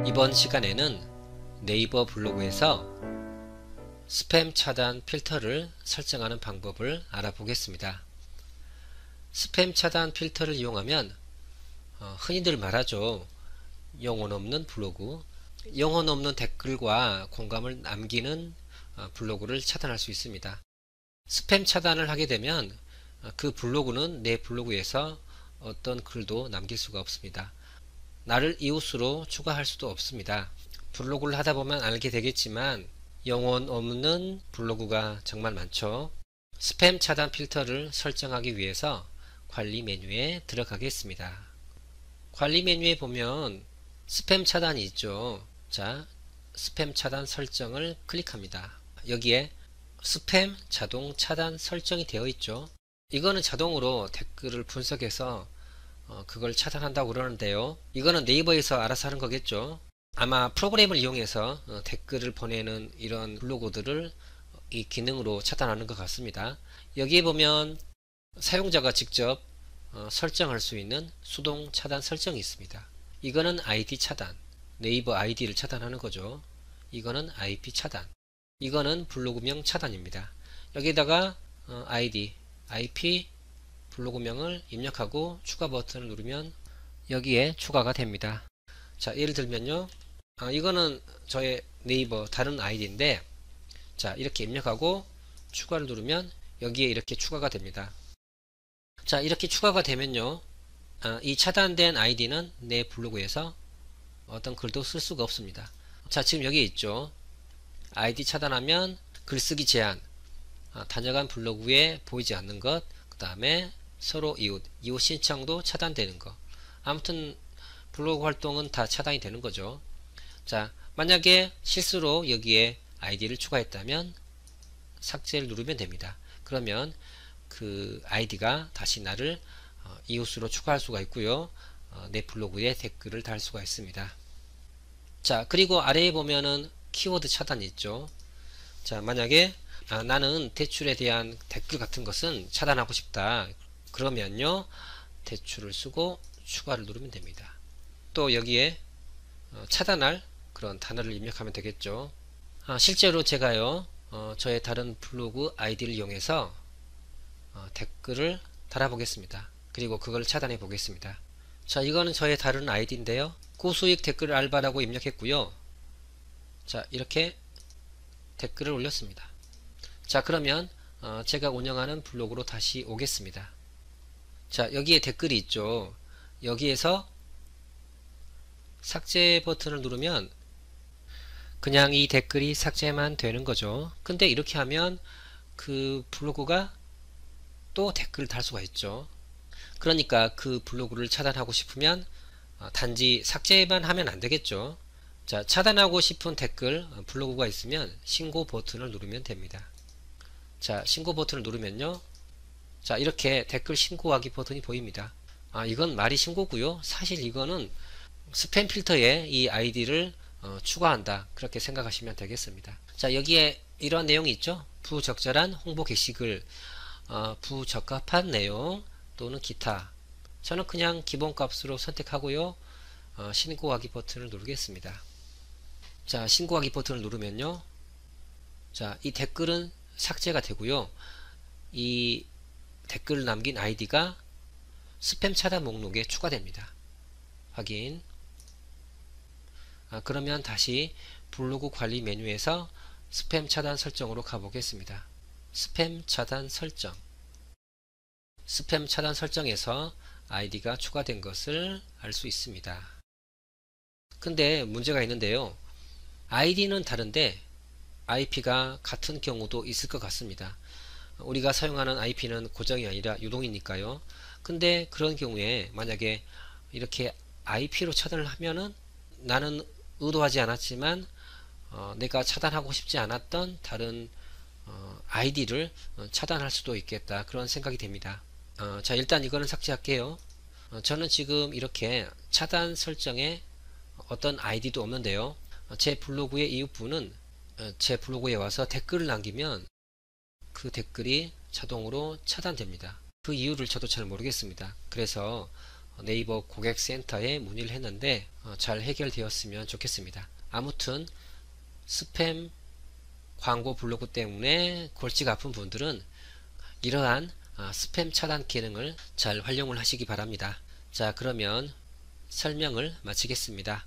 이번 시간에는 네이버 블로그에서 스팸 차단 필터를 설정하는 방법을 알아보겠습니다. 스팸 차단 필터를 이용하면 흔히들 말하죠. 영혼 없는 블로그, 영혼 없는 댓글과 공감을 남기는 블로그를 차단할 수 있습니다. 스팸 차단을 하게 되면 그 블로그는 내 블로그에서 어떤 글도 남길 수가 없습니다. 나를 이웃으로 추가할 수도 없습니다. 블로그를 하다 보면 알게 되겠지만 영혼 없는 블로그가 정말 많죠. 스팸 차단 필터를 설정하기 위해서 관리 메뉴에 들어가겠습니다. 관리 메뉴에 보면 스팸 차단이 있죠. 자, 스팸 차단 설정을 클릭합니다. 여기에 스팸 자동 차단 설정이 되어 있죠. 이거는 자동으로 댓글을 분석해서 그걸 차단한다고 그러는데요. 이거는 네이버에서 알아서 하는 거겠죠. 아마 프로그램을 이용해서 댓글을 보내는 이런 블로그들을 이 기능으로 차단하는 것 같습니다. 여기에 보면 사용자가 직접 설정할 수 있는 수동 차단 설정이 있습니다. 이거는 ID 차단, 네이버 ID를 차단하는 거죠. 이거는 IP 차단, 이거는 블로그명 차단입니다. 여기다가 ID, IP 블로그명을 입력하고 추가 버튼을 누르면 여기에 추가가 됩니다. 자, 예를 들면요. 이거는 저의 네이버 다른 아이디인데, 자, 이렇게 입력하고 추가를 누르면 여기에 이렇게 추가가 됩니다. 자, 이렇게 추가가 되면요. 이 차단된 아이디는 내 블로그에서 어떤 글도 쓸 수가 없습니다. 자, 지금 여기 있죠. 아이디 차단하면 글쓰기 제한, 다녀간 블로그에 보이지 않는 것, 그 다음에 서로 이웃 신청도 차단되는 거. 아무튼 블로그 활동은 다 차단이 되는 거죠. 자, 만약에 실수로 여기에 아이디를 추가했다면 삭제를 누르면 됩니다. 그러면 그 아이디가 다시 나를 이웃으로 추가할 수가 있고요. 내 블로그에 댓글을 달 수가 있습니다. 자, 그리고 아래에 보면은 키워드 차단이 있죠. 자, 만약에 나는 대출에 대한 댓글 같은 것은 차단하고 싶다. 그러면요. 대출을 쓰고 추가를 누르면 됩니다. 또 여기에 차단할 그런 단어를 입력하면 되겠죠. 실제로 제가요. 저의 다른 블로그 아이디를 이용해서 댓글을 달아보겠습니다. 그리고 그걸 차단해 보겠습니다. 자, 이거는 저의 다른 아이디인데요. 고수익 댓글 알바라고 입력했고요. 자, 이렇게 댓글을 올렸습니다. 자, 그러면 제가 운영하는 블로그로 다시 오겠습니다. 자, 여기에 댓글이 있죠. 여기에서 삭제 버튼을 누르면 그냥 이 댓글이 삭제만 되는 거죠. 근데 이렇게 하면 그 블로그가 또 댓글을 달 수가 있죠. 그러니까 그 블로그를 차단하고 싶으면 단지 삭제만 하면 안 되겠죠. 자, 차단하고 싶은 댓글 블로그가 있으면 신고 버튼을 누르면 됩니다. 자, 신고 버튼을 누르면요. 자, 이렇게 댓글 신고하기 버튼이 보입니다. 이건 말이 신고고요. 사실 이거는 스팸 필터에 이 아이디를 추가한다. 그렇게 생각하시면 되겠습니다. 자, 여기에 이런 내용이 있죠. 부적절한 홍보 게시글, 부적합한 내용 또는 기타. 저는 그냥 기본값으로 선택하고요. 신고하기 버튼을 누르겠습니다. 자, 신고하기 버튼을 누르면요. 자, 이 댓글은 삭제가 되고요. 이 댓글을 남긴 아이디가 스팸 차단 목록에 추가됩니다. 확인. 그러면 다시 블로그 관리 메뉴에서 스팸 차단 설정으로 가보겠습니다. 스팸 차단 설정. 스팸 차단 설정에서 아이디가 추가된 것을 알 수 있습니다. 근데 문제가 있는데요. 아이디는 다른데 IP가 같은 경우도 있을 것 같습니다. 우리가 사용하는 IP는 고정이 아니라 유동이니까요. 근데 그런 경우에 만약에 이렇게 IP로 차단을 하면은 나는 의도하지 않았지만 내가 차단하고 싶지 않았던 다른 아이디를 차단할 수도 있겠다. 그런 생각이 됩니다. 자, 일단 이거는 삭제할게요. 저는 지금 이렇게 차단 설정에 어떤 아이디도 없는데요. 제 블로그의 이웃분은 제 블로그에 와서 댓글을 남기면 그 댓글이 자동으로 차단됩니다. 그 이유를 저도 잘 모르겠습니다. 그래서 네이버 고객센터에 문의를 했는데 잘 해결되었으면 좋겠습니다. 아무튼 스팸 광고 블로그 때문에 골치가 아픈 분들은 이러한 스팸 차단 기능을 잘 활용을 하시기 바랍니다. 자, 그러면 설명을 마치겠습니다.